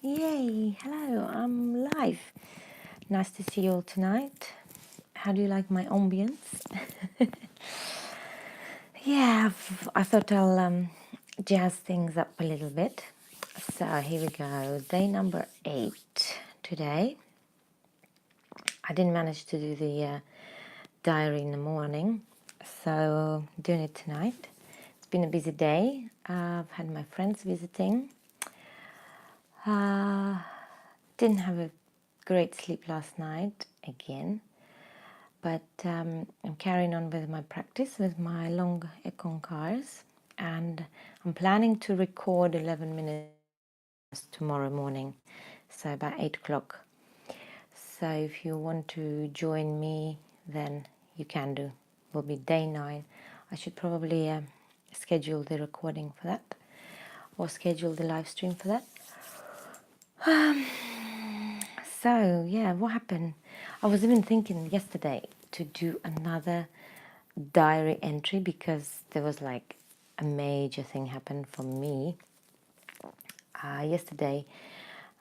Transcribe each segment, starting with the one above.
Yay! Hello, I'm live. Nice to see you all tonight. How do you like my ambience? Yeah, I thought I'll jazz things up a little bit. So here we go. Day number 8 today. I didn't manage to do the diary in the morning, so I'm doing it tonight. It's been a busy day. I've had my friends visiting. Didn't have a great sleep last night again, but I'm carrying on with my practice with my long cars, and I'm planning to record 11 minutes tomorrow morning, so about 8 o'clock. So if you want to join me, then you can do. Will be day 9. I should probably schedule the recording for that, or schedule the live stream for that. So yeah, what happened? I was even thinking yesterday to do another diary entry because there was like a major thing happened for me. Yesterday,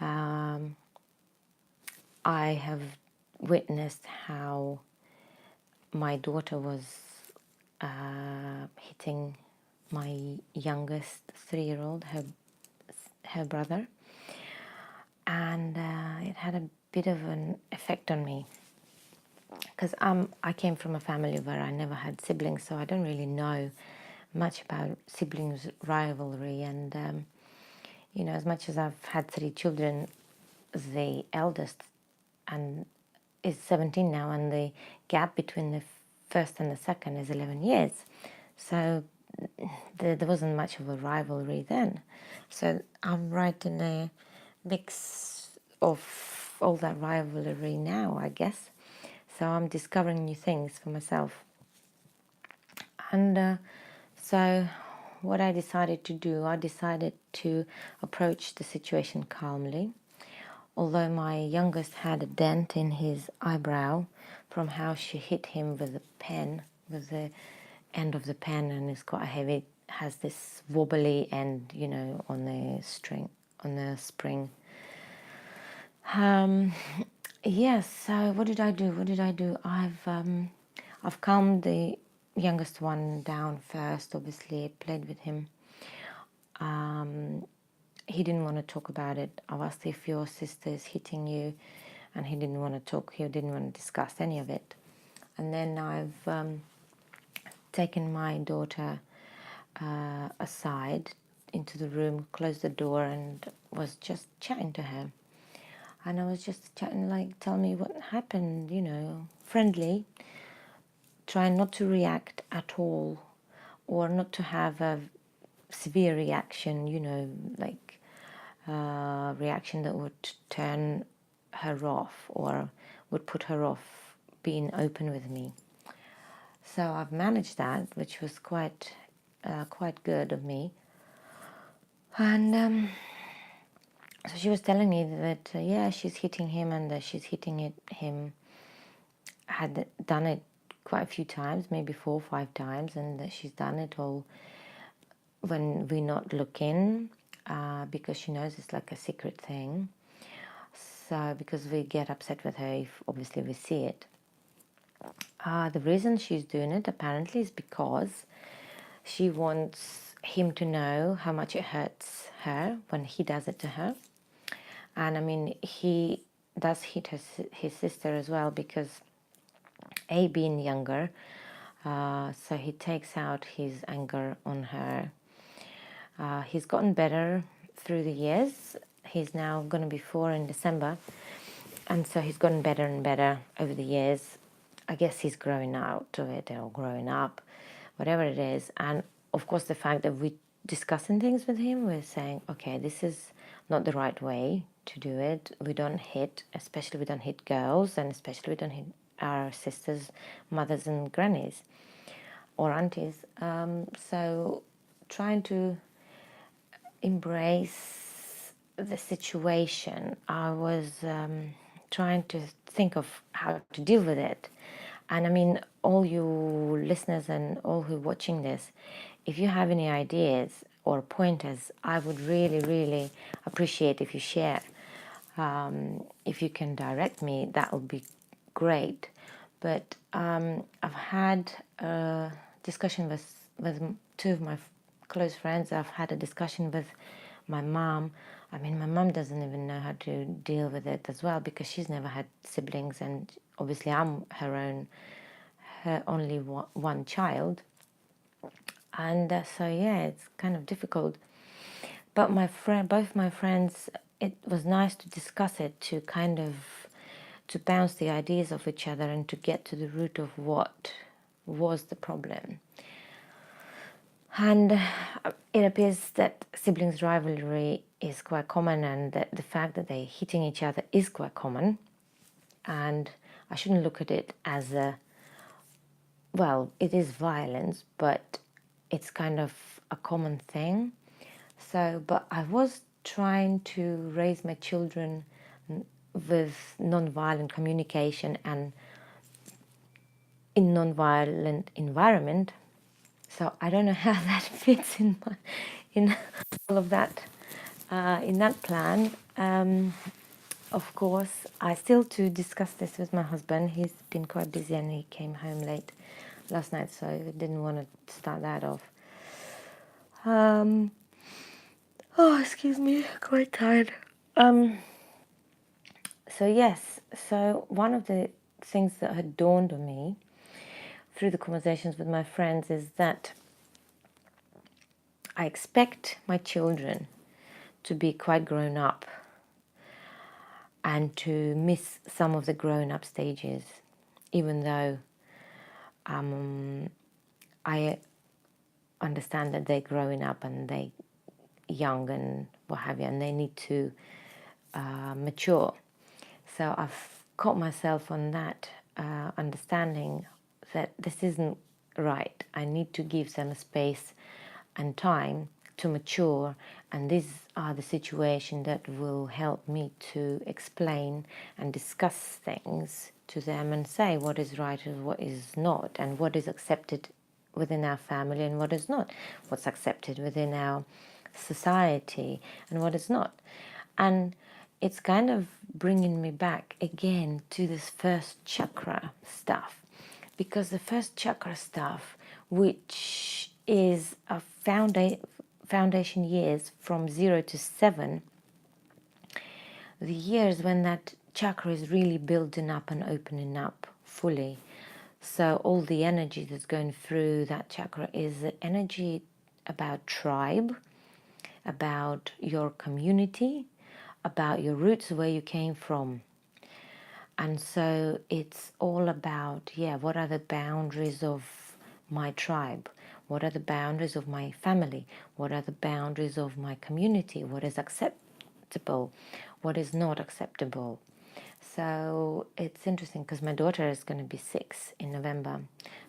I have witnessed how my daughter was hitting my youngest 3-year-old, her brother, and it had a bit of an effect on me because I came from a family where I never had siblings, so I don't really know much about siblings rivalry. And as much as I've had 3 children, the eldest and is 17 now, and the gap between the first and the second is 11 years. So there wasn't much of a rivalry then. So I'm right in a mix of all that rivalry now, I guess. So I'm discovering new things for myself. And so what I decided to do, I decided to approach the situation calmly. Although my youngest had a dent in his eyebrow from how she hit him with the pen, with the end of the pen, and it's quite heavy, has this wobbly end, on the string, on the spring. Yes. So what did I do? I've calmed the youngest one down first. Obviously, played with him. He didn't want to talk about it. I asked if your sister is hitting you, and he didn't want to talk. He didn't want to discuss any of it. And then I've taken my daughter aside into the room, closed the door, and was just chatting to her. And I was just chatting, like, tell me what happened, friendly, trying not to react at all, or not to have a severe reaction, like reaction that would turn her off or would put her off being open with me. So I've managed that, which was quite good of me. And so she was telling me that yeah, she's hitting him, and that she's hitting him had done it quite a few times, maybe 4 or 5 times, and that she's done it all when we're not looking, because she knows it's like a secret thing. So because we get upset with her if obviously we see it. The reason she's doing it apparently is because she wants him to know how much it hurts her when he does it to her. And I mean, he does hit his sister as well, because being younger, so he takes out his anger on her. He's gotten better through the years. He's now going to be 4 in December, and so he's gotten better and better over the years. I guess he's growing out of it, or growing up, whatever it is. And of course, the fact that we're discussing things with him, we're saying, okay, this is not the right way to do it. We don't hit, especially we don't hit girls, and especially we don't hit our sisters, mothers and grannies or aunties. So trying to embrace the situation, I was trying to think of how to deal with it. And I mean, all you listeners and all who are watching this, if you have any ideas or pointers, I would really, really appreciate if you share. If you can direct me, that would be great. But I've had a discussion with two of my close friends. I've had a discussion with my mom. I mean, my mom doesn't even know how to deal with it as well, because she's never had siblings, and obviously I'm her only one child. And so yeah, it's kind of difficult. But both my friends, it was nice to discuss it, to kind of to bounce the ideas off each other and to get to the root of what was the problem. And it appears that siblings rivalry is quite common, and that the fact that they're hitting each other is quite common. And I shouldn't look at it as it is violence, but it's kind of a common thing. So, but I was trying to raise my children with non-violent communication and in non-violent environment. So I don't know how that fits in all of that in that plan. Of course, I still to discuss this with my husband. He's been quite busy and he came home late last night, so I didn't want to start that off. Oh, excuse me, quite tired. So yes, so one of the things that had dawned on me through the conversations with my friends is that I expect my children to be quite grown up and to miss some of the grown up stages, even though I understand that they're growing up and they're young and what have you, and they need to mature. So I've caught myself on that understanding that this isn't right. I need to give them a space and time to mature, and these are the situations that will help me to explain and discuss things to them and say what is right and what is not, and what is accepted within our family and what is not, what's accepted within our society and what is not. And it's kind of bringing me back again to this first chakra stuff, because the first chakra stuff, which is a foundation years from 0 to 7, the years when that chakra is really building up and opening up fully. So all the energy that's going through that chakra is the energy about tribe, about your community, about your roots, where you came from. And so it's all about, what are the boundaries of my tribe? What are the boundaries of my family? What are the boundaries of my community? What is acceptable? What is not acceptable? So it's interesting because my daughter is going to be 6 in November.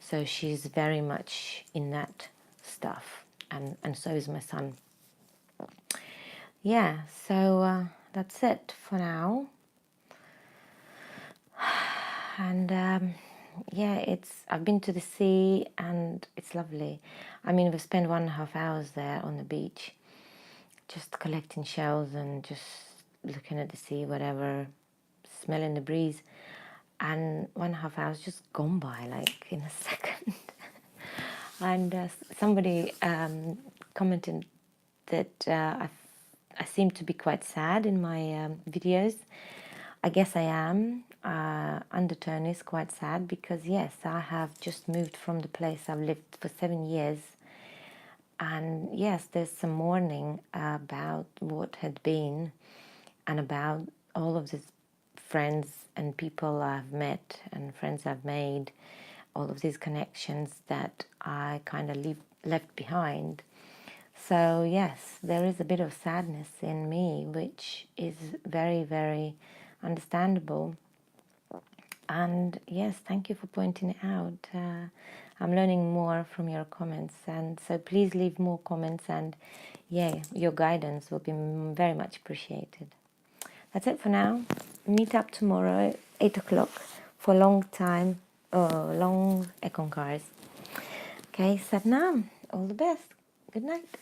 So she's very much in that stuff. And so is my son. Yeah, so that's it for now. And I've been to the sea and it's lovely. I mean, we spent 1.5 hours there on the beach, just collecting shells and just looking at the sea, whatever, smelling the breeze. And 1.5 hours just gone by like in a second. And somebody commented that I seem to be quite sad in my videos. I guess I am. Undertone is quite sad because, yes, I have just moved from the place I've lived for 7 years. And yes, there's some mourning about what had been and about all of these friends and people I've met and friends I've made, all of these connections that I kind of left behind. So yes, there is a bit of sadness in me, which is very, very understandable. And yes, thank you for pointing it out. I'm learning more from your comments, and so please leave more comments, and your guidance will be very much appreciated. That's it for now. Meet up tomorrow, 8 o'clock, for long Econ cars. Okay, Satnam, all the best. Good night.